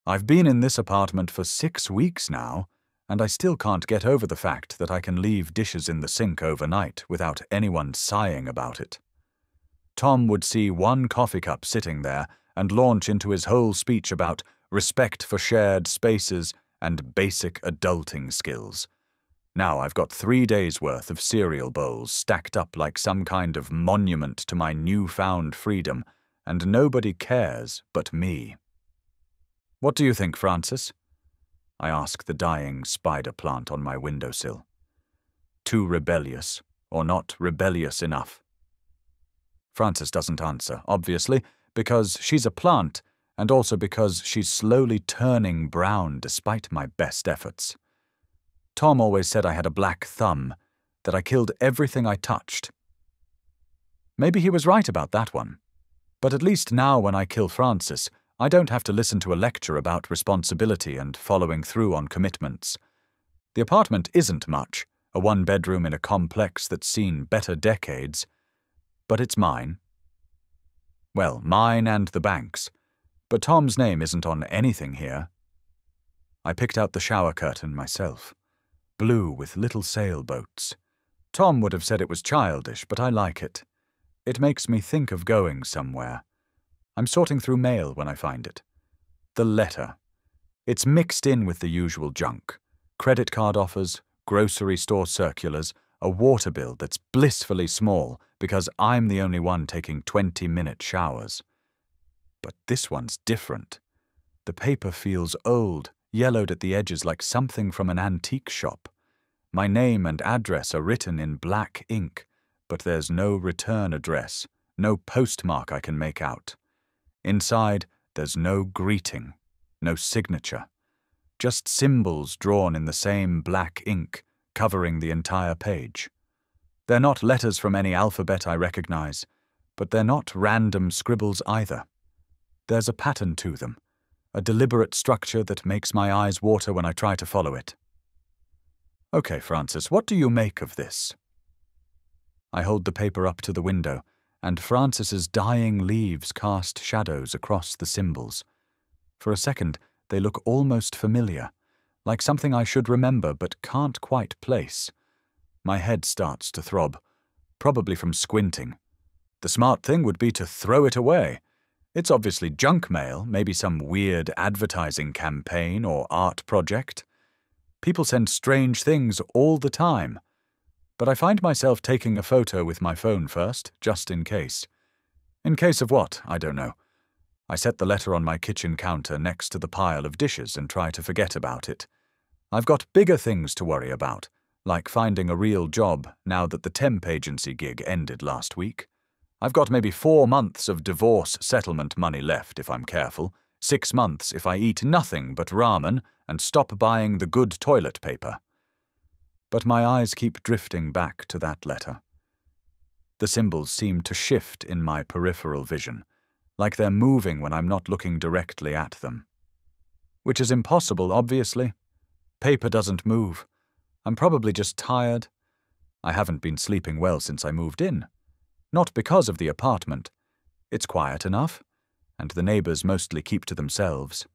I've been in this apartment for 6 weeks now, and I still can't get over the fact that I can leave dishes in the sink overnight without anyone sighing about it. Tom would see one coffee cup sitting there and launch into his whole speech about respect for shared spaces and basic adulting skills. Now I've got 3 days' worth of cereal bowls stacked up like some kind of monument to my newfound freedom, and nobody cares but me. "What do you think, Francis?" I ask the dying spider plant on my windowsill. Too rebellious, or not rebellious enough? Francis doesn't answer, obviously, because she's a plant, and also because she's slowly turning brown despite my best efforts. Tom always said I had a black thumb, that I killed everything I touched. Maybe he was right about that one. But at least now when I kill Francis, I don't have to listen to a lecture about responsibility and following through on commitments. The apartment isn't much, a one-bedroom in a complex that's seen better decades, but it's mine. Well, mine and the bank's, but Tom's name isn't on anything here. I picked out the shower curtain myself, blue with little sailboats. Tom would have said it was childish, but I like it. It makes me think of going somewhere. I'm sorting through mail when I find it. The letter. It's mixed in with the usual junk. Credit card offers, grocery store circulars, a water bill that's blissfully small because I'm the only one taking 20-minute showers. But this one's different. The paper feels old, yellowed at the edges like something from an antique shop. My name and address are written in black ink, but there's no return address, no postmark I can make out. Inside, there's no greeting, no signature, just symbols drawn in the same black ink, covering the entire page. They're not letters from any alphabet I recognize, but they're not random scribbles either. There's a pattern to them, a deliberate structure that makes my eyes water when I try to follow it. "Okay, Francis, what do you make of this?" I hold the paper up to the window, and Francis's dying leaves cast shadows across the symbols. For a second, they look almost familiar, like something I should remember but can't quite place. My head starts to throb, probably from squinting. The smart thing would be to throw it away. It's obviously junk mail, maybe some weird advertising campaign or art project. People send strange things all the time. But I find myself taking a photo with my phone first, just in case. In case of what, I don't know. I set the letter on my kitchen counter next to the pile of dishes and try to forget about it. I've got bigger things to worry about, like finding a real job now that the temp agency gig ended last week. I've got maybe 4 months of divorce settlement money left if I'm careful, 6 months if I eat nothing but ramen and stop buying the good toilet paper. But my eyes keep drifting back to that letter. The symbols seem to shift in my peripheral vision, like they're moving when I'm not looking directly at them. Which is impossible, obviously. Paper doesn't move. I'm probably just tired. I haven't been sleeping well since I moved in. Not because of the apartment. It's quiet enough, and the neighbors mostly keep to themselves.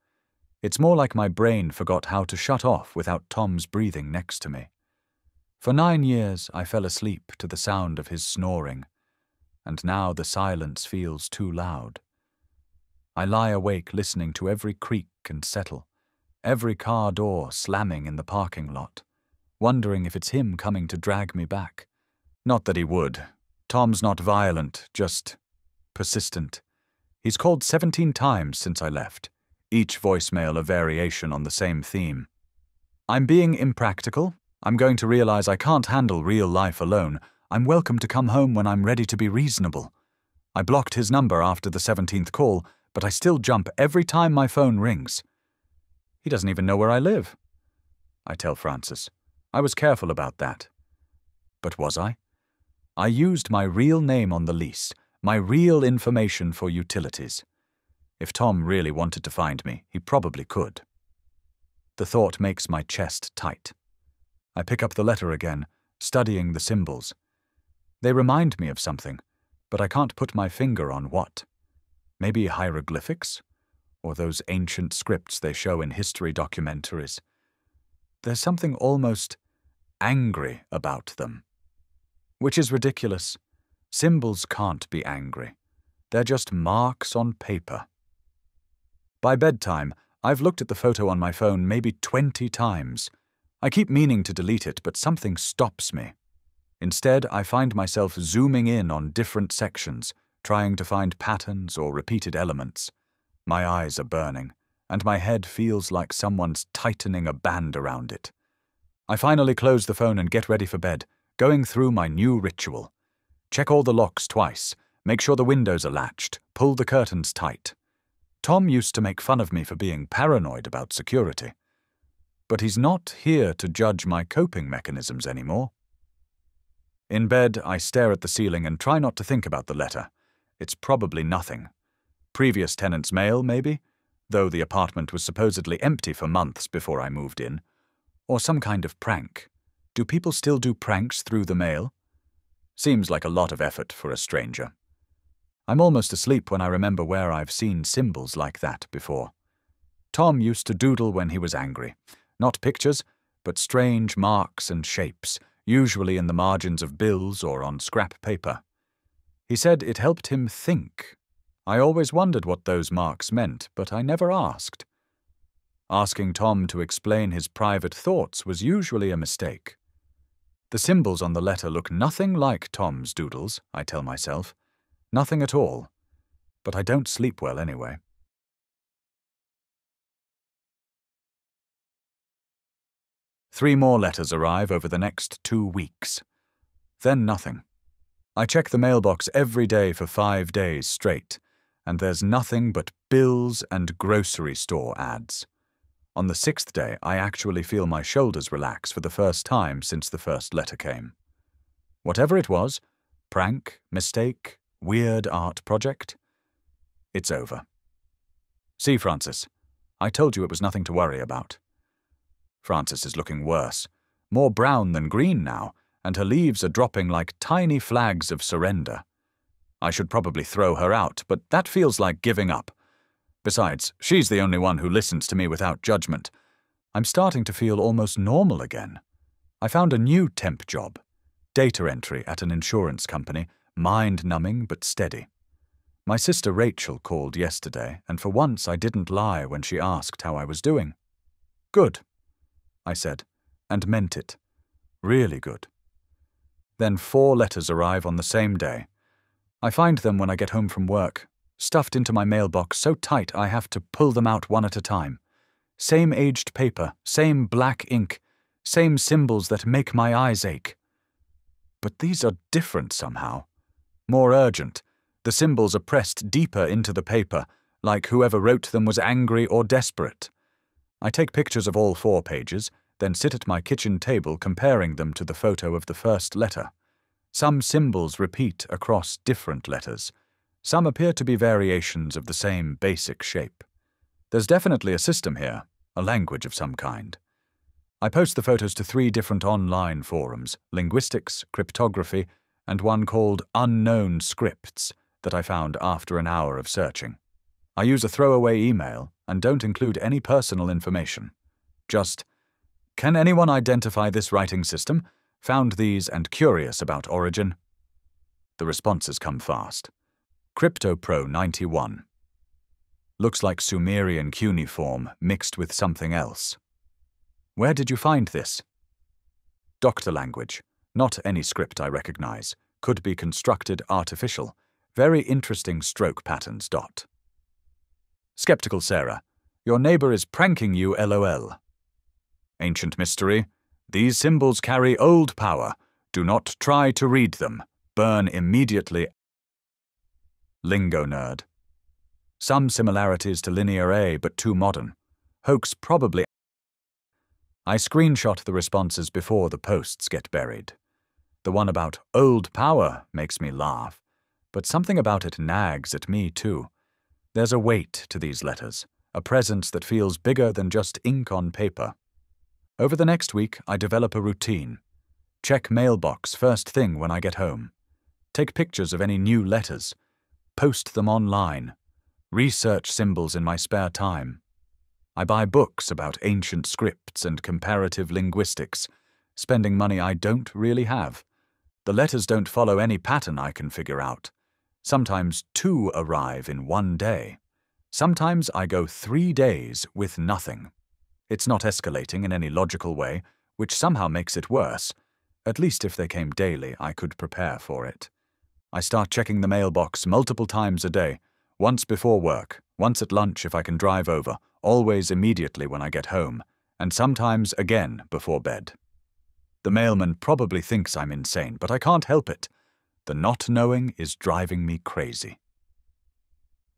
It's more like my brain forgot how to shut off without Tom's breathing next to me. For 9 years I fell asleep to the sound of his snoring, and now the silence feels too loud. I lie awake listening to every creak and settle, every car door slamming in the parking lot, wondering if it's him coming to drag me back. Not that he would. Tom's not violent, just persistent. He's called 17 times since I left, each voicemail a variation on the same theme. I'm being impractical. I'm going to realize I can't handle real life alone. I'm welcome to come home when I'm ready to be reasonable. I blocked his number after the 17th call, but I still jump every time my phone rings. He doesn't even know where I live. I tell Francis. I was careful about that. But was I? I used my real name on the lease, my real information for utilities. If Tom really wanted to find me, he probably could. The thought makes my chest tight. I pick up the letter again, studying the symbols. They remind me of something, but I can't put my finger on what. Maybe hieroglyphics? or those ancient scripts they show in history documentaries. There's something almost angry about them. Which is ridiculous. Symbols can't be angry. They're just marks on paper. By bedtime, I've looked at the photo on my phone maybe 20 times. I keep meaning to delete it, but something stops me. Instead, I find myself zooming in on different sections, trying to find patterns or repeated elements. My eyes are burning, and my head feels like someone's tightening a band around it. I finally close the phone and get ready for bed, going through my new ritual. Check all the locks twice, make sure the windows are latched, pull the curtains tight. Tom used to make fun of me for being paranoid about security. But he's not here to judge my coping mechanisms anymore. In bed, I stare at the ceiling and try not to think about the letter. It's probably nothing. Previous tenant's mail, maybe, though the apartment was supposedly empty for months before I moved in. Or some kind of prank. Do people still do pranks through the mail? Seems like a lot of effort for a stranger. I'm almost asleep when I remember where I've seen symbols like that before. Tom used to doodle when he was angry. Not pictures, but strange marks and shapes, usually in the margins of bills or on scrap paper. He said it helped him think. I always wondered what those marks meant, but I never asked. Asking Tom to explain his private thoughts was usually a mistake. The symbols on the letter look nothing like Tom's doodles, I tell myself. Nothing at all. But I don't sleep well anyway. Three more letters arrive over the next 2 weeks. Then nothing. I check the mailbox every day for 5 days straight, and there's nothing but bills and grocery store ads. On the 6th day, I actually feel my shoulders relax for the first time since the first letter came. Whatever it was, prank, mistake, weird art project, it's over. See, Francis, I told you it was nothing to worry about. Francis is looking worse, more brown than green now, and her leaves are dropping like tiny flags of surrender. I should probably throw her out, but that feels like giving up. Besides, she's the only one who listens to me without judgment. I'm starting to feel almost normal again. I found a new temp job, data entry at an insurance company, mind-numbing but steady. My sister Rachel called yesterday, and for once I didn't lie when she asked how I was doing. Good, I said, and meant it. Really good. Then 4 letters arrive on the same day. I find them when I get home from work, stuffed into my mailbox so tight I have to pull them out one at a time. Same aged paper, same black ink, same symbols that make my eyes ache. But these are different somehow. More urgent. The symbols are pressed deeper into the paper, like whoever wrote them was angry or desperate. I take pictures of all 4 pages, then sit at my kitchen table comparing them to the photo of the first letter. Some symbols repeat across different letters. Some appear to be variations of the same basic shape. There's definitely a system here, a language of some kind. I post the photos to 3 different online forums, linguistics, cryptography, and one called Unknown Scripts that I found after an hour of searching. I use a throwaway email and don't include any personal information. Just, can anyone identify this writing system? Found these and curious about origin. The responses come fast. CryptoPro 91. Looks like Sumerian cuneiform mixed with something else. Where did you find this? Doctor language. Not any script I recognize. Could be constructed artificial. Very interesting stroke patterns. Skeptical Sarah. Your neighbor is pranking you, LOL. Ancient mystery. These symbols carry old power. Do not try to read them. Burn immediately. Lingo nerd. Some similarities to Linear A, but too modern. Hoax probably. I screenshot the responses before the posts get buried. The one about old power makes me laugh, but something about it nags at me too. There's a weight to these letters, a presence that feels bigger than just ink on paper. Over the next week, I develop a routine. Check mailbox first thing when I get home. Take pictures of any new letters. Post them online. research symbols in my spare time. I buy books about ancient scripts and comparative linguistics, spending money I don't really have. The letters don't follow any pattern I can figure out. Sometimes 2 arrive in one day. Sometimes I go 3 days with nothing. It's not escalating in any logical way, which somehow makes it worse. At least if they came daily, I could prepare for it. I start checking the mailbox multiple times a day, once before work, once at lunch if I can drive over, always immediately when I get home, and sometimes again before bed. The mailman probably thinks I'm insane, but I can't help it. The not knowing is driving me crazy.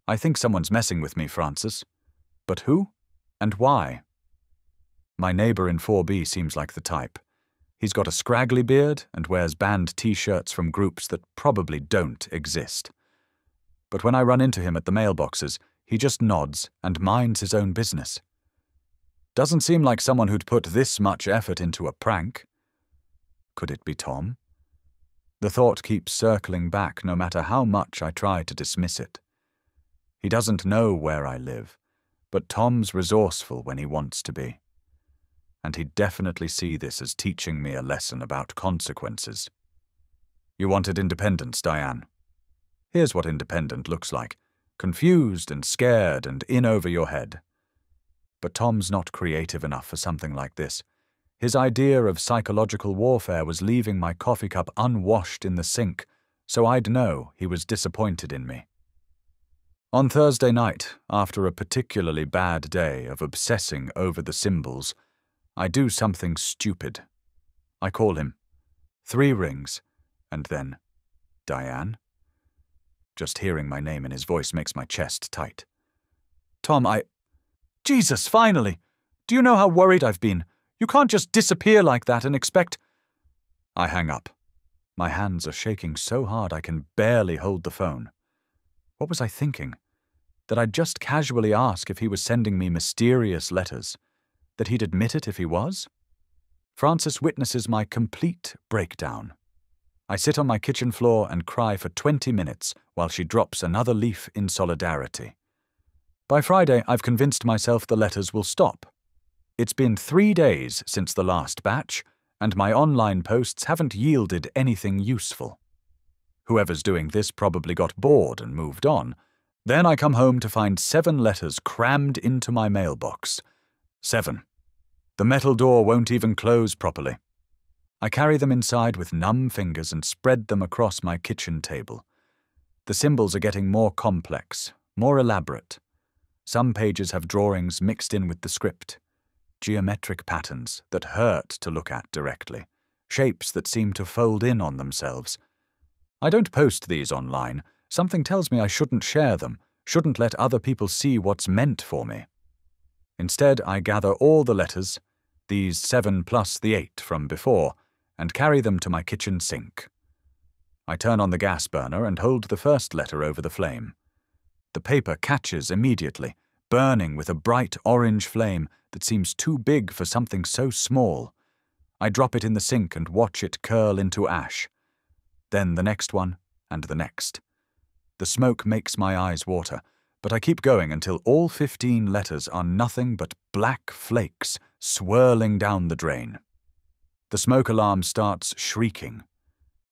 I think someone's messing with me, Francis. But who? And why? My neighbor in 4B seems like the type. He's got a scraggly beard and wears band t-shirts from groups that probably don't exist. But when I run into him at the mailboxes, he just nods and minds his own business. Doesn't seem like someone who'd put this much effort into a prank. Could it be Tom? The thought keeps circling back no matter how much I try to dismiss it. He doesn't know where I live, but Tom's resourceful when he wants to be. And he'd definitely see this as teaching me a lesson about consequences. You wanted independence, Diane. Here's what independent looks like. Confused and scared and in over your head. But Tom's not creative enough for something like this. His idea of psychological warfare was leaving my coffee cup unwashed in the sink, so I'd know he was disappointed in me. On Thursday night, after a particularly bad day of obsessing over the symbols, I do something stupid. I call him. 3 rings, and then, Diane? Just hearing my name in his voice makes my chest tight. Tom, Jesus, finally! Do you know how worried I've been? You can't just disappear like that and expect... I hang up. My hands are shaking so hard I can barely hold the phone. What was I thinking? That I'd just casually ask if he was sending me mysterious letters. That he'd admit it if he was? Francis witnesses my complete breakdown. I sit on my kitchen floor and cry for 20 minutes while she drops another leaf in solidarity. By Friday, I've convinced myself the letters will stop. It's been 3 days since the last batch, and my online posts haven't yielded anything useful. Whoever's doing this probably got bored and moved on. Then I come home to find 7 letters crammed into my mailbox. 7. The metal door won't even close properly. I carry them inside with numb fingers and spread them across my kitchen table. The symbols are getting more complex, more elaborate. Some pages have drawings mixed in with the script. Geometric patterns that hurt to look at directly. Shapes that seem to fold in on themselves. I don't post these online. Something tells me I shouldn't share them, shouldn't let other people see what's meant for me. Instead, I gather all the letters, these 7 plus the 8 from before, and carry them to my kitchen sink. I turn on the gas burner and hold the first letter over the flame. The paper catches immediately, burning with a bright orange flame that seems too big for something so small. I drop it in the sink and watch it curl into ash. Then the next one, and the next. The smoke makes my eyes water, but I keep going until all 15 letters are nothing but black flakes swirling down the drain. The smoke alarm starts shrieking.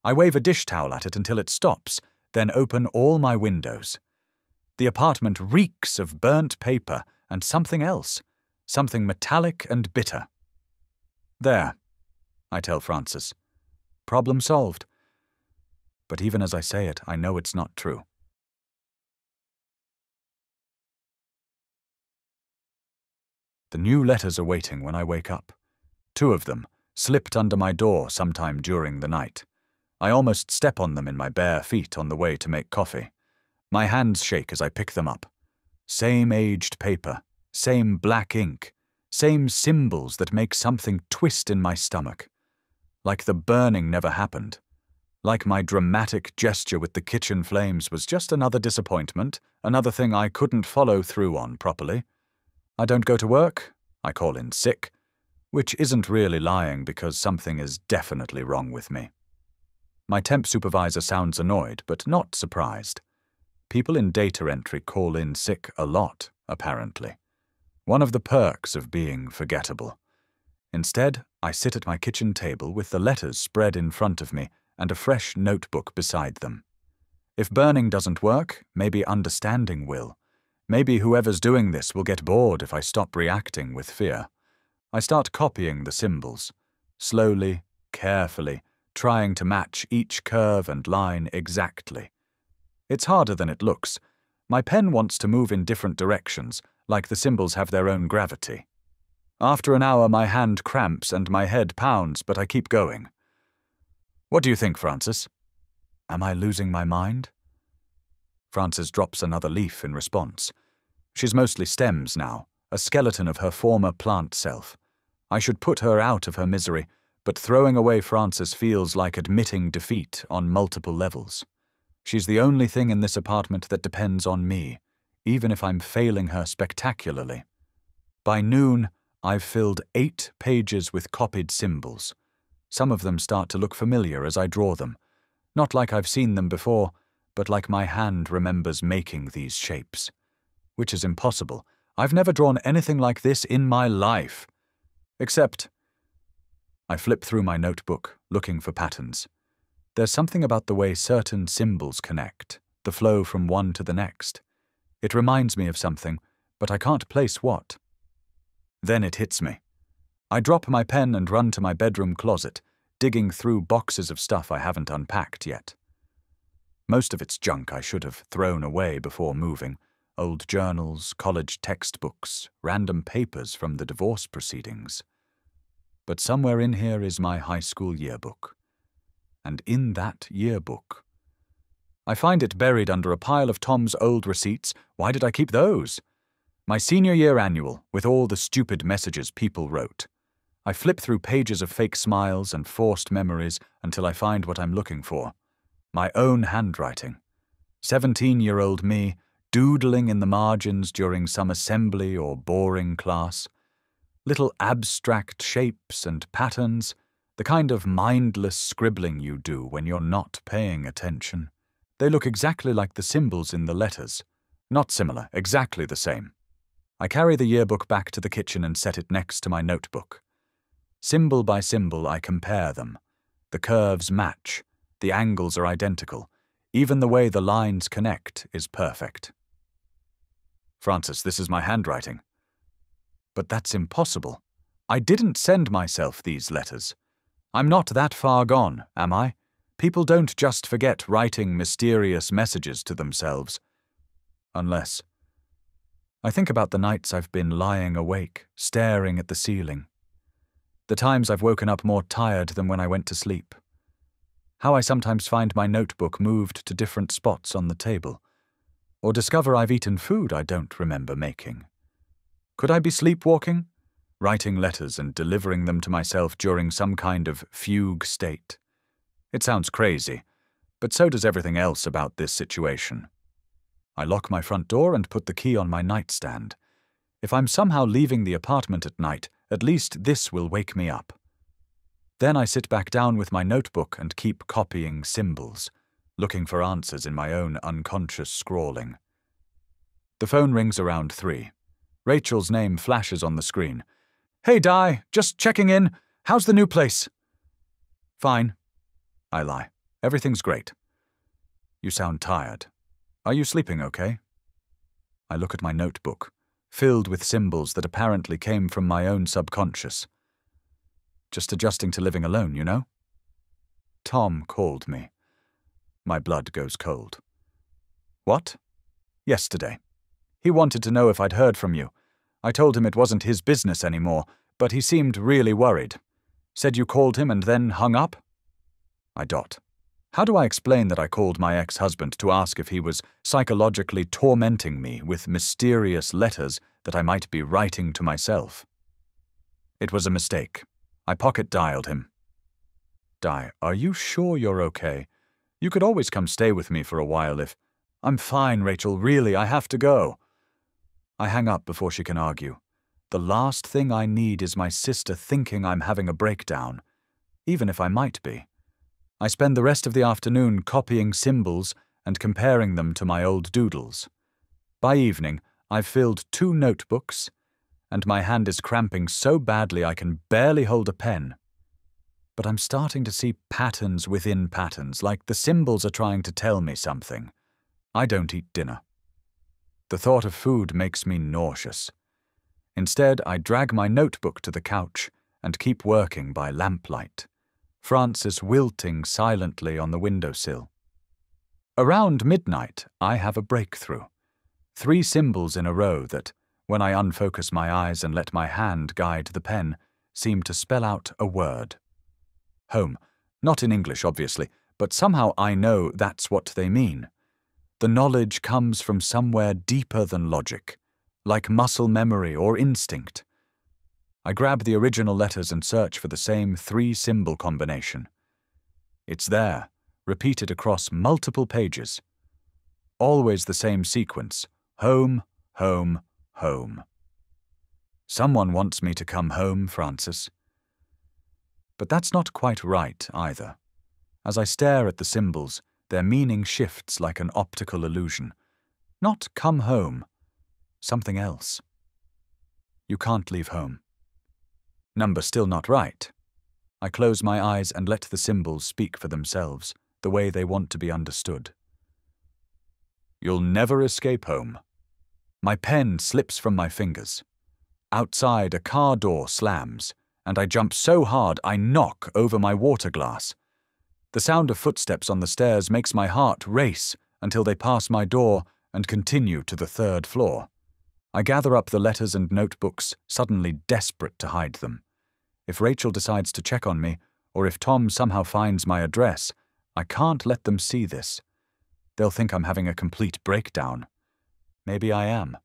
I wave a dish towel at it until it stops, then open all my windows. The apartment reeks of burnt paper and something else, something metallic and bitter. There, I tell Francis. Problem solved. But even as I say it, I know it's not true. The new letters are waiting when I wake up. 2 of them, slipped under my door sometime during the night. I almost step on them in my bare feet on the way to make coffee. My hands shake as I pick them up. Same aged paper, same black ink, same symbols that make something twist in my stomach. Like the burning never happened. Like my dramatic gesture with the kitchen flames was just another disappointment, another thing I couldn't follow through on properly. I don't go to work, I call in sick, which isn't really lying because something is definitely wrong with me. My temp supervisor sounds annoyed, but not surprised. People in data entry call in sick a lot, apparently. One of the perks of being forgettable. Instead, I sit at my kitchen table with the letters spread in front of me and a fresh notebook beside them. If burning doesn't work, maybe understanding will. Maybe whoever's doing this will get bored if I stop reacting with fear. I start copying the symbols, slowly, carefully, trying to match each curve and line exactly. It's harder than it looks. My pen wants to move in different directions, like the symbols have their own gravity. After an hour, my hand cramps and my head pounds, but I keep going. What do you think, Frances? Am I losing my mind? Frances drops another leaf in response. She's mostly stems now, a skeleton of her former plant self. I should put her out of her misery, but throwing away Frances feels like admitting defeat on multiple levels. She's the only thing in this apartment that depends on me, even if I'm failing her spectacularly. By noon, I've filled 8 pages with copied symbols. Some of them start to look familiar as I draw them. Not like I've seen them before, but like my hand remembers making these shapes. Which is impossible. I've never drawn anything like this in my life. Except, I flip through my notebook, looking for patterns. There's something about the way certain symbols connect, the flow from one to the next. It reminds me of something, but I can't place what. Then it hits me. I drop my pen and run to my bedroom closet, digging through boxes of stuff I haven't unpacked yet. Most of it's junk I should have thrown away before moving. Old journals, college textbooks, random papers from the divorce proceedings. But somewhere in here is my high school yearbook. And in that yearbook, I find it buried under a pile of Tom's old receipts. Why did I keep those? My senior year annual, with all the stupid messages people wrote. I flip through pages of fake smiles and forced memories until I find what I'm looking for. My own handwriting. 17-year-old me, doodling in the margins during some assembly or boring class. Little abstract shapes and patterns, the kind of mindless scribbling you do when you're not paying attention. They look exactly like the symbols in the letters. Not similar, exactly the same. I carry the yearbook back to the kitchen and set it next to my notebook. Symbol by symbol, I compare them. The curves match. The angles are identical. Even the way the lines connect is perfect. Frances, this is my handwriting. But that's impossible. I didn't send myself these letters. I'm not that far gone, am I? People don't just forget writing mysterious messages to themselves. Unless. I think about the nights I've been lying awake, staring at the ceiling. The times I've woken up more tired than when I went to sleep. How I sometimes find my notebook moved to different spots on the table, or discover I've eaten food I don't remember making. Could I be sleepwalking? Writing letters and delivering them to myself during some kind of fugue state. It sounds crazy, but so does everything else about this situation. I lock my front door and put the key on my nightstand. If I'm somehow leaving the apartment at night, at least this will wake me up. Then I sit back down with my notebook and keep copying symbols, looking for answers in my own unconscious scrawling. The phone rings around 3. Rachel's name flashes on the screen. "Hey, Di, just checking in. How's the new place?" "Fine." I lie. "Everything's great." "You sound tired. Are you sleeping okay?" I look at my notebook, filled with symbols that apparently came from my own subconscious. Just adjusting to living alone, you know? Tom called me. My blood goes cold. "What?" "Yesterday. He wanted to know if I'd heard from you. I told him it wasn't his business anymore, but he seemed really worried. Said you called him and then hung up?" I dot. How do I explain that I called my ex-husband to ask if he was psychologically tormenting me with mysterious letters that I might be writing to myself? It was a mistake. I pocket-dialed him. "Di, are you sure you're okay? You could always come stay with me for a while if—" "I'm fine, Rachel, really, I have to go." I hang up before she can argue. The last thing I need is my sister thinking I'm having a breakdown, even if I might be. I spend the rest of the afternoon copying symbols and comparing them to my old doodles. By evening, I've filled 2 notebooks, and my hand is cramping so badly I can barely hold a pen. But I'm starting to see patterns within patterns, like the symbols are trying to tell me something. I don't eat dinner. The thought of food makes me nauseous. Instead, I drag my notebook to the couch and keep working by lamplight, Francis wilting silently on the windowsill. Around midnight, I have a breakthrough. 3 symbols in a row that, when I unfocus my eyes and let my hand guide the pen, seem to spell out a word. Home. Not in English, obviously, but somehow I know that's what they mean. The knowledge comes from somewhere deeper than logic, like muscle memory or instinct. I grab the original letters and search for the same 3-symbol combination. It's there, repeated across multiple pages. Always the same sequence: home, home, home. Someone wants me to come home, Francis. But that's not quite right, either. As I stare at the symbols, their meaning shifts like an optical illusion. Not come home, something else. You can't leave home. Number still not right. I close my eyes and let the symbols speak for themselves, the way they want to be understood. You'll never escape home. My pen slips from my fingers. Outside, a car door slams, and I jump so hard I knock over my water glass. The sound of footsteps on the stairs makes my heart race until they pass my door and continue to the 3rd floor. I gather up the letters and notebooks, suddenly desperate to hide them. If Rachel decides to check on me, or if Tom somehow finds my address, I can't let them see this. They'll think I'm having a complete breakdown. Maybe I am.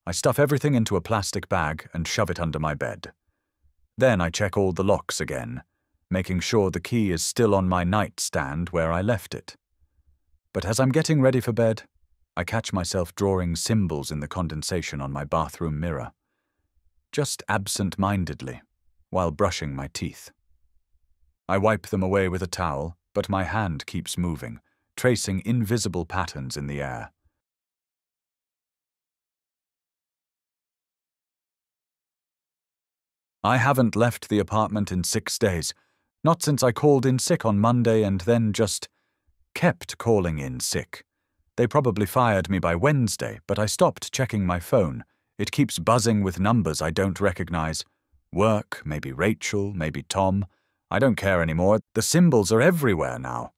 I stuff everything into a plastic bag and shove it under my bed. Then I check all the locks again, making sure the key is still on my nightstand where I left it. But as I'm getting ready for bed, I catch myself drawing symbols in the condensation on my bathroom mirror, just absent-mindedly, while brushing my teeth. I wipe them away with a towel, but my hand keeps moving, tracing invisible patterns in the air. I haven't left the apartment in 6 days, not since I called in sick on Monday and then just kept calling in sick. They probably fired me by Wednesday, but I stopped checking my phone. It keeps buzzing with numbers I don't recognize. Work, maybe Rachel, maybe Tom. I don't care anymore. The symbols are everywhere now.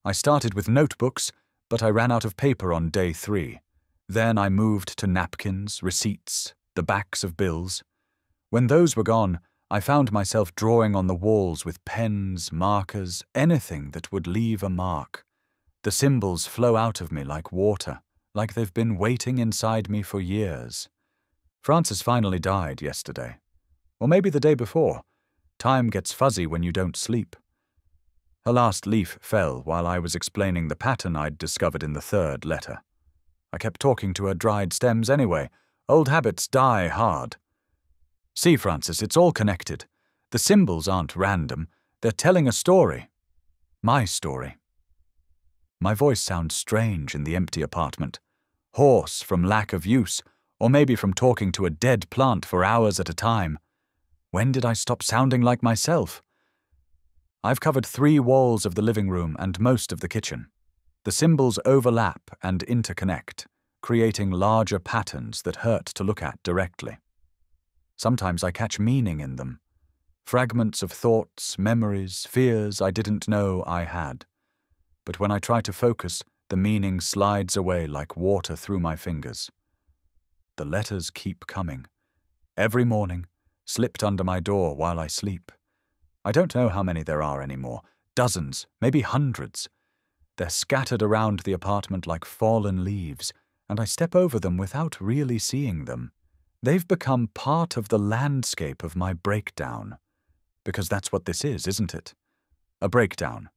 I started with notebooks, but I ran out of paper on day 3. Then I moved to napkins, receipts, the backs of bills. When those were gone, I found myself drawing on the walls with pens, markers, anything that would leave a mark. The symbols flow out of me like water, like they've been waiting inside me for years. Frances finally died yesterday. Or maybe the day before. Time gets fuzzy when you don't sleep. Her last leaf fell while I was explaining the pattern I'd discovered in the 3rd letter. I kept talking to her dried stems anyway. Old habits die hard. See, Francis, it's all connected. The symbols aren't random. They're telling a story. My story. My voice sounds strange in the empty apartment. Hoarse from lack of use, or maybe from talking to a dead plant for hours at a time. When did I stop sounding like myself? I've covered 3 walls of the living room and most of the kitchen. The symbols overlap and interconnect, creating larger patterns that hurt to look at directly. Sometimes I catch meaning in them. Fragments of thoughts, memories, fears I didn't know I had. But when I try to focus, the meaning slides away like water through my fingers. The letters keep coming. Every morning, slipped under my door while I sleep. I don't know how many there are anymore. Dozens, maybe hundreds. They're scattered around the apartment like fallen leaves, and I step over them without really seeing them. They've become part of the landscape of my breakdown. Because that's what this is, isn't it? A breakdown.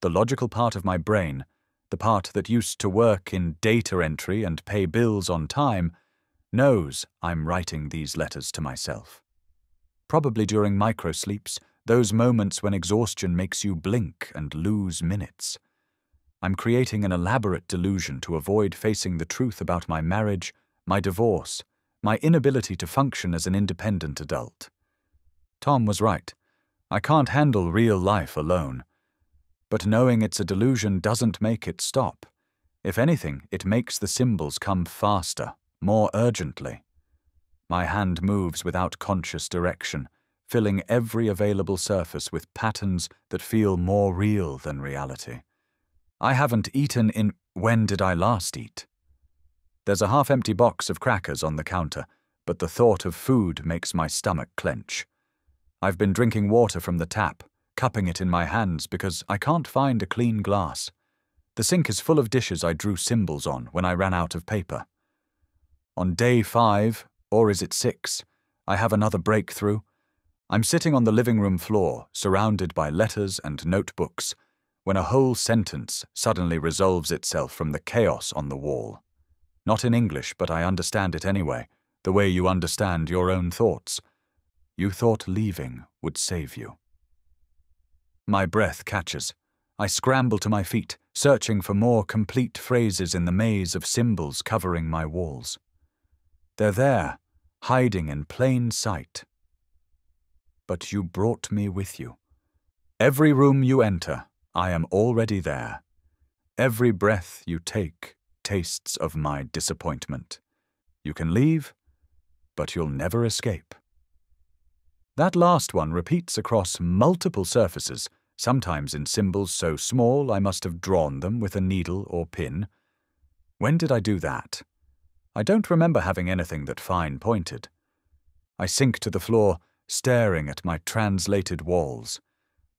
The logical part of my brain, the part that used to work in data entry and pay bills on time, knows I'm writing these letters to myself. Probably during microsleeps, those moments when exhaustion makes you blink and lose minutes. I'm creating an elaborate delusion to avoid facing the truth about my marriage, my divorce, my inability to function as an independent adult. Tom was right. I can't handle real life alone. But knowing it's a delusion doesn't make it stop. If anything, it makes the symbols come faster, more urgently. My hand moves without conscious direction, filling every available surface with patterns that feel more real than reality. I haven't eaten in... When did I last eat? There's a half-empty box of crackers on the counter, but the thought of food makes my stomach clench. I've been drinking water from the tap, cupping it in my hands because I can't find a clean glass. The sink is full of dishes I drew symbols on when I ran out of paper. On day 5, or is it 6, I have another breakthrough. I'm sitting on the living room floor, surrounded by letters and notebooks, when a whole sentence suddenly resolves itself from the chaos on the wall. Not in English, but I understand it anyway, the way you understand your own thoughts. You thought leaving would save you. My breath catches. I scramble to my feet, searching for more complete phrases in the maze of symbols covering my walls. They're there, hiding in plain sight. But you brought me with you. Every room you enter, I am already there. Every breath you take tastes of my disappointment. You can leave, but you'll never escape. That last one repeats across multiple surfaces, sometimes in symbols so small I must have drawn them with a needle or pin. When did I do that? I don't remember having anything that fine-pointed. I sink to the floor, staring at my translated walls.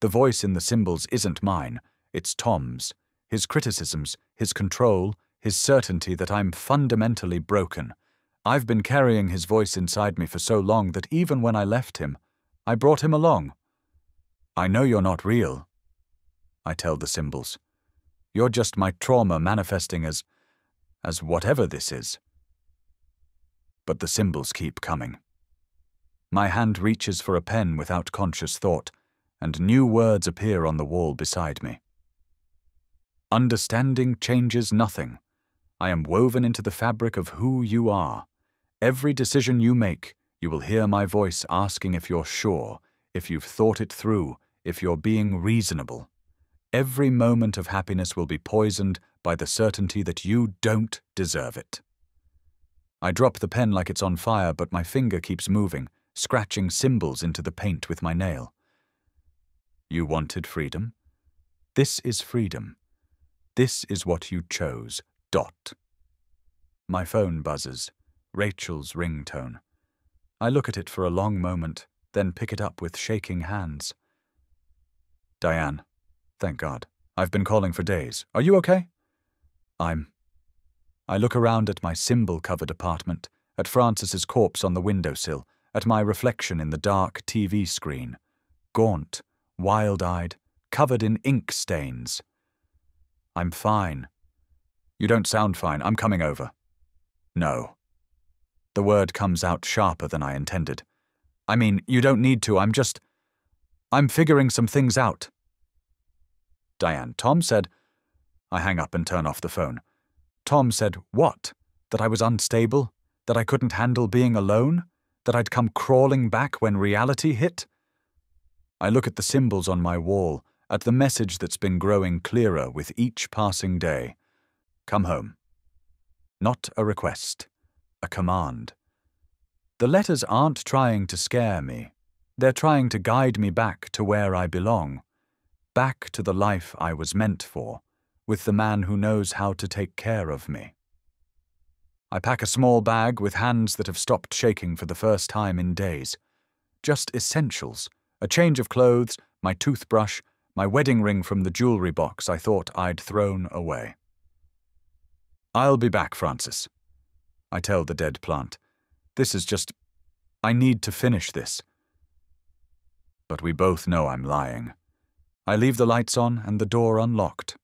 The voice in the symbols isn't mine, it's Tom's. His criticisms, his control, his certainty that I'm fundamentally broken. I've been carrying his voice inside me for so long that even when I left him, I brought him along. I know you're not real, I tell the symbols. You're just my trauma manifesting as whatever this is. But the symbols keep coming. My hand reaches for a pen without conscious thought, and new words appear on the wall beside me. Understanding changes nothing. I am woven into the fabric of who you are. Every decision you make, you will hear my voice asking if you're sure, if you've thought it through, if you're being reasonable. Every moment of happiness will be poisoned by the certainty that you don't deserve it. I drop the pen like it's on fire, but my finger keeps moving, scratching symbols into the paint with my nail. You wanted freedom? This is freedom. This is what you chose. ... My phone buzzes. Rachel's ringtone. I look at it for a long moment, then pick it up with shaking hands. Diane. Thank God. I've been calling for days. Are you okay? I look around at my symbol-covered apartment, at Francis's corpse on the windowsill, at my reflection in the dark TV screen. Gaunt, wild-eyed, covered in ink stains. I'm fine. You don't sound fine. I'm coming over. No. The word comes out sharper than I intended. I mean, you don't need to. I'm figuring some things out. Diane, Tom said... I hang up and turn off the phone. Tom said, what? That I was unstable? That I couldn't handle being alone? That I'd come crawling back when reality hit? I look at the symbols on my wall, at the message that's been growing clearer with each passing day. Come home. Not a request, a command. The letters aren't trying to scare me. They're trying to guide me back to where I belong, back to the life I was meant for, with the man who knows how to take care of me. I pack a small bag with hands that have stopped shaking for the first time in days. Just essentials, a change of clothes, my toothbrush, my wedding ring from the jewelry box I thought I'd thrown away. I'll be back, Francis. I tell the dead plant. This is just... I need to finish this. But we both know I'm lying. I leave the lights on and the door unlocked.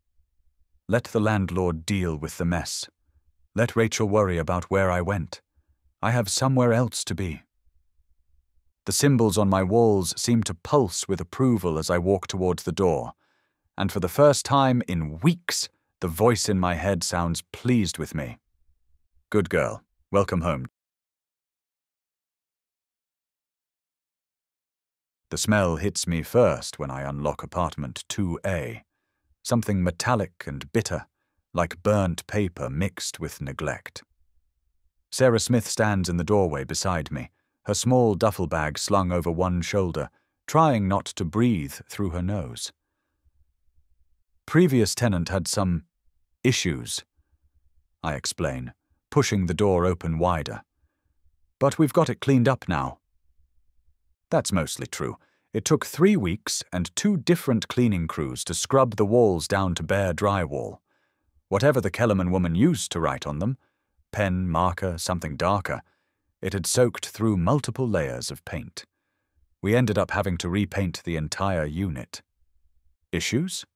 Let the landlord deal with the mess. Let Rachel worry about where I went. I have somewhere else to be. The symbols on my walls seem to pulse with approval as I walk towards the door, and for the first time in weeks, The voice in my head sounds pleased with me. Good girl. Welcome home. The smell hits me first when I unlock apartment 2A. Something metallic and bitter, like burnt paper mixed with neglect. Sarah Smith stands in the doorway beside me, her small duffel bag slung over one shoulder, trying not to breathe through her nose. Previous tenant had some issues, I explain, pushing the door open wider. But we've got it cleaned up now. That's mostly true. It took 3 weeks and 2 different cleaning crews to scrub the walls down to bare drywall. Whatever the Kellerman woman used to write on them, pen, marker, something darker, it had soaked through multiple layers of paint. We ended up having to repaint the entire unit. Issues?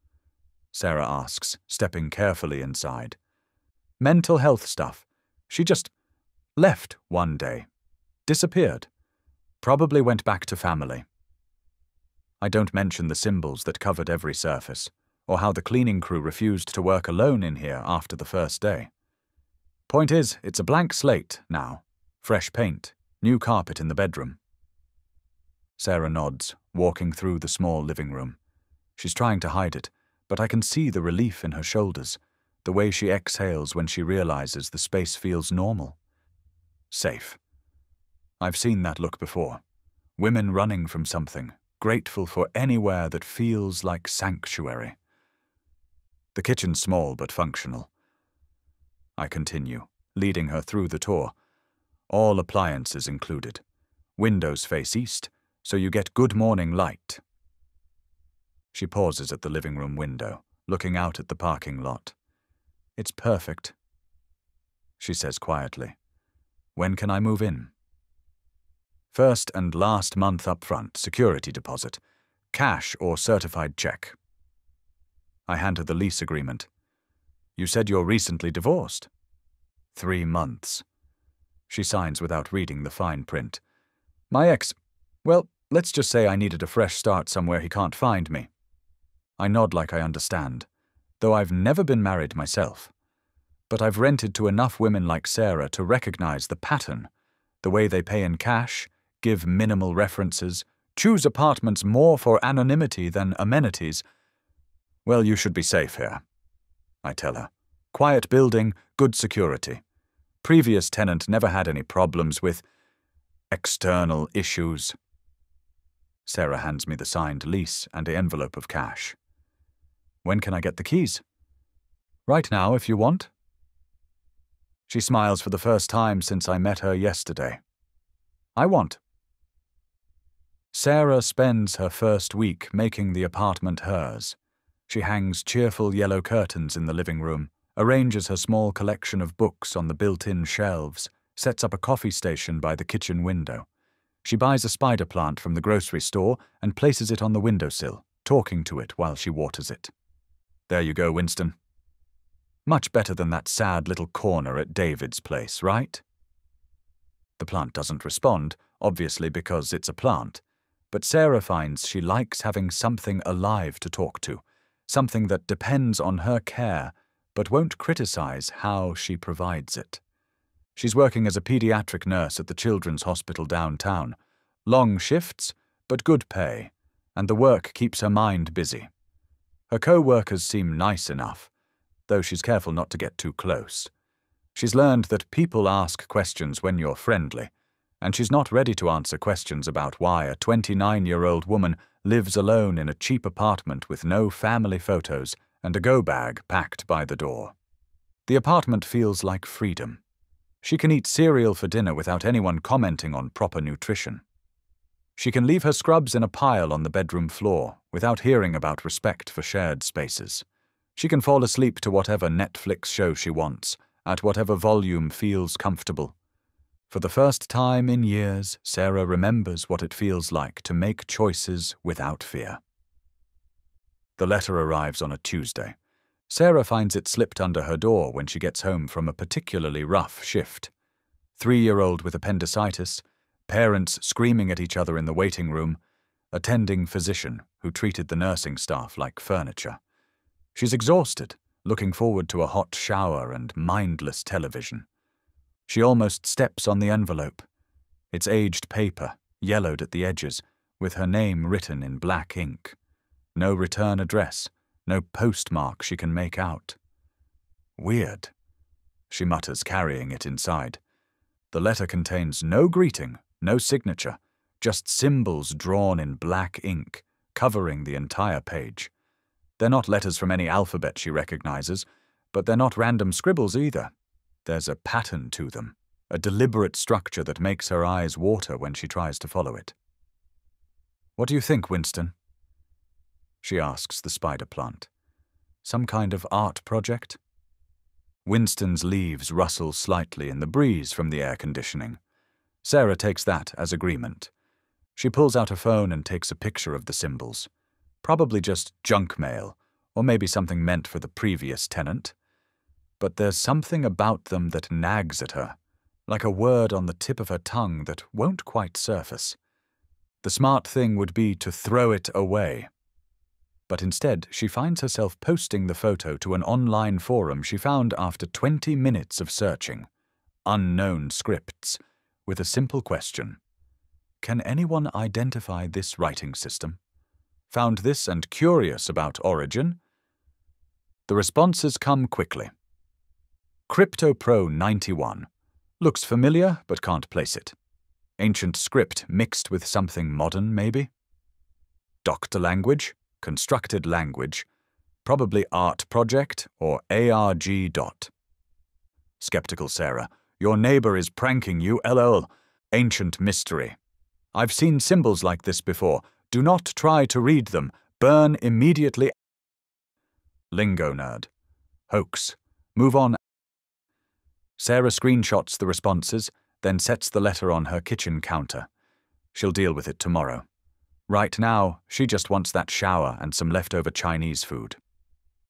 Sarah asks, stepping carefully inside. Mental health stuff. She just left one day. Disappeared. Probably went back to family. I don't mention the symbols that covered every surface, or how the cleaning crew refused to work alone in here after the first day. Point is, it's a blank slate now. Fresh paint, new carpet in the bedroom. Sarah nods, walking through the small living room. She's trying to hide it, but I can see the relief in her shoulders, the way she exhales when she realizes the space feels normal. Safe. I've seen that look before. Women running from something, grateful for anywhere that feels like sanctuary. The kitchen's small but functional. I continue, leading her through the tour. All appliances included. Windows face east, so you get good morning light. She pauses at the living room window, looking out at the parking lot. It's perfect, she says quietly. When can I move in? First and last month up front, security deposit. Cash or certified check. I hand her the lease agreement. You said you're recently divorced. 3 months. She signs without reading the fine print. My ex, well, let's just say I needed a fresh start somewhere he can't find me. I nod like I understand, though I've never been married myself. But I've rented to enough women like Sarah to recognize the pattern, the way they pay in cash, give minimal references, choose apartments more for anonymity than amenities. Well, you should be safe here, I tell her. Quiet building, good security. Previous tenant never had any problems with external issues. Sarah hands me the signed lease and the envelope of cash. When can I get the keys? Right now, if you want. She smiles for the first time since I met her yesterday. I want. Sarah spends her first week making the apartment hers. She hangs cheerful yellow curtains in the living room, arranges her small collection of books on the built-in shelves, sets up a coffee station by the kitchen window. She buys a spider plant from the grocery store and places it on the windowsill, talking to it while she waters it. There you go, Winston. Much better than that sad little corner at David's place, right? The plant doesn't respond, obviously because it's a plant, but Sarah finds she likes having something alive to talk to, something that depends on her care but won't criticize how she provides it. She's working as a pediatric nurse at the Children's Hospital downtown. Long shifts, but good pay, and the work keeps her mind busy. Her co-workers seem nice enough, though she's careful not to get too close. She's learned that people ask questions when you're friendly, and she's not ready to answer questions about why a 29-year-old woman lives alone in a cheap apartment with no family photos and a go-bag packed by the door. The apartment feels like freedom. She can eat cereal for dinner without anyone commenting on proper nutrition. She can leave her scrubs in a pile on the bedroom floor without hearing about respect for shared spaces. She can fall asleep to whatever Netflix show she wants, at whatever volume feels comfortable. For the first time in years, Sarah remembers what it feels like to make choices without fear. The letter arrives on a Tuesday. Sarah finds it slipped under her door when she gets home from a particularly rough shift. 3-year-old with appendicitis, parents screaming at each other in the waiting room, attending physician who treated the nursing staff like furniture. She's exhausted, looking forward to a hot shower and mindless television. She almost steps on the envelope. It's aged paper, yellowed at the edges, with her name written in black ink. No return address, no postmark she can make out. Weird, she mutters, carrying it inside. The letter contains no greeting, no signature, just symbols drawn in black ink, covering the entire page. They're not letters from any alphabet she recognizes, but they're not random scribbles either. There's a pattern to them, a deliberate structure that makes her eyes water when she tries to follow it. "What do you think, Winston?" she asks the spider plant. "Some kind of art project?" Winston's leaves rustle slightly in the breeze from the air conditioning. Sarah takes that as agreement. She pulls out her phone and takes a picture of the symbols. Probably just junk mail, or maybe something meant for the previous tenant. But there's something about them that nags at her, like a word on the tip of her tongue that won't quite surface. The smart thing would be to throw it away. But instead, she finds herself posting the photo to an online forum she found after 20 minutes of searching, unknown scripts, with a simple question. Can anyone identify this writing system? Found this and curious about origin? The responses come quickly. CryptoPro 91. Looks familiar, but can't place it. Ancient script mixed with something modern, maybe? Doctor language? Constructed language, probably art project or ARG dot. Skeptical Sarah, your neighbor is pranking you, lol. Ancient mystery. I've seen symbols like this before. Do not try to read them. Burn immediately. Lingo nerd. Hoax. Move on. Sarah screenshots the responses, then sets the letter on her kitchen counter. She'll deal with it tomorrow. Right now, she just wants that shower and some leftover Chinese food.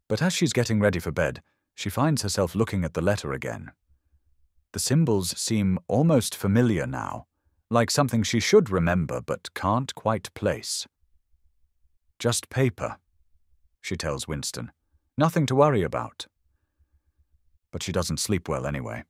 But as she's getting ready for bed, she finds herself looking at the letter again. The symbols seem almost familiar now, like something she should remember but can't quite place. Just paper, she tells Winston. Nothing to worry about. But she doesn't sleep well anyway.